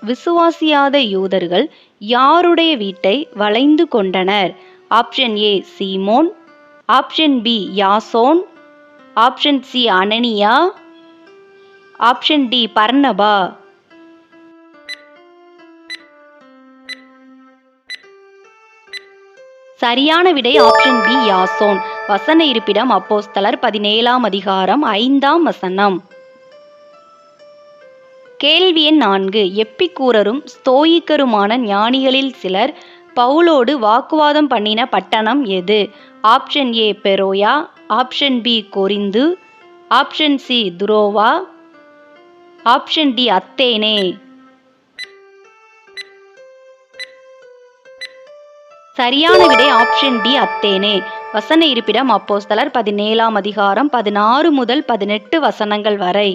விசுவாசியாத யூதர்கள் யாருடைய வீட்டை வளைந்து கொண்டனர்? Option A Simon, option B Jason, option C Ananias, option D Barnabas. சரியான விடை ஆப்ஷன் பி யாசோன். வசன இருப்பிடம் அப்போஸ்தலர் 17ஆம் அதிகாரம் 5ஆம் வசனம். கேள்வி எண் 4. எப்பிக்கூரரும் ஸ்தோயிக்கருமான ஞானிகளில் சிலர் பவுலோடு வாக்குவாதம் பண்ணின பட்டணம் எது? Option A Berea, option B Corinth, option C Troas, option D Athens. சரியான விடை ஆப்ஷன் டி அத்தேனே. வசன இருப்பிடம் அப்போஸ்தலர் 17ஆம் அதிகாரம் 16 முதல் 18 வசனங்கள் வரை.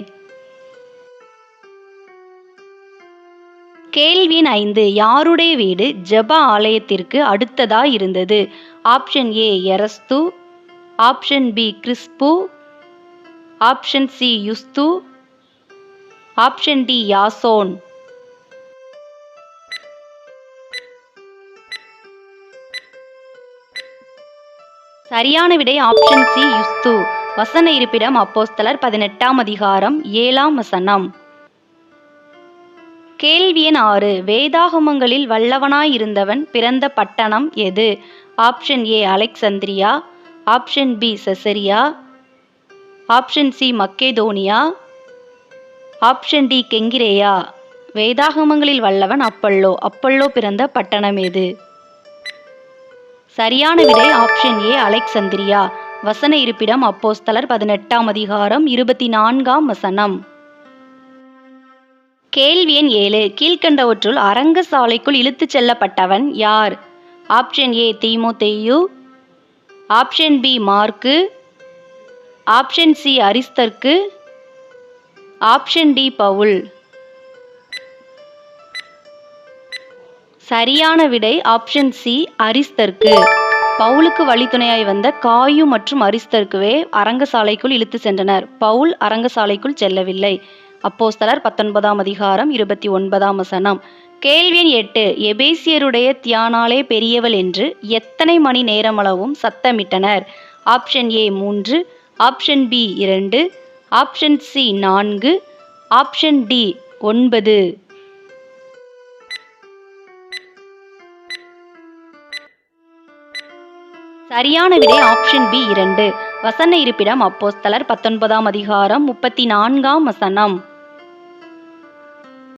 கேள்வி 5. யாருடைய வீடு ஜெப ஆலயத்திற்கு அடுத்ததாய் இருந்தது? Option A Erastus, option B Crispus, option C Justus, option D Jason. சரியான விடை ஆப்ஷன் சி யுஸ்து. வசன இருப்பிடம் அப்போஸ்தலர் 18ஆம் அதிகாரம் 7ஆம் வசனம். கேள்வி எண் 6. வேதாகமங்களில் வல்லவனாயிருந்தவன் பிறந்த பட்டணம் எது? Option A Alexandria, option B Caesarea, option C Macedonia, option D Cenchreae. வேதாகமங்களில் வல்லவன் அப்பல்லோ பிறந்த பட்டணம் எது? சரியான விடை ஆப்ஷன் ஏ அலெக்சந்திரியா. வசன இருப்பிடம் அப்போஸ்தலர் 18ஆம் அதிகாரம் 24ஆம் வசனம். கேள்வி எண் 7. கீழ்கண்டவற்றுள் அரங்க சாலைக்குள் இழுத்துச் செல்லப்பட்டவன் யார்? Option A Timothy, option B Mark, option C Aristarchus, option D Paul. சரியான விடை ஆப்ஷன் சி அரிஸ்தர்க்கு. பவுலுக்கு வழித்துணையாய் வந்த காயு மற்றும் அரிஸ்தர்க்குவே அரங்கசாலைக்குள் இழுத்து சென்றனர். பவுல் அரங்கசாலைக்குள் செல்லவில்லை. அப்போஸ்தலர் 19ஆம் அதிகாரம் 29ஆம் வசனம். கேள்வி எண் 8. எபேசியருடைய தியானாலே பெரியவள் என்று எத்தனை மணி நேரமளவும் சத்தமிட்டனர்? Option A 3, option B 2, option C 4, option D 9. சரியான விடை ஆப்ஷன் பி 2. வசன இருப்பிடம் அப்போஸ்தலர் 19ஆம் அதிகாரம் 34ஆம் வசனம்.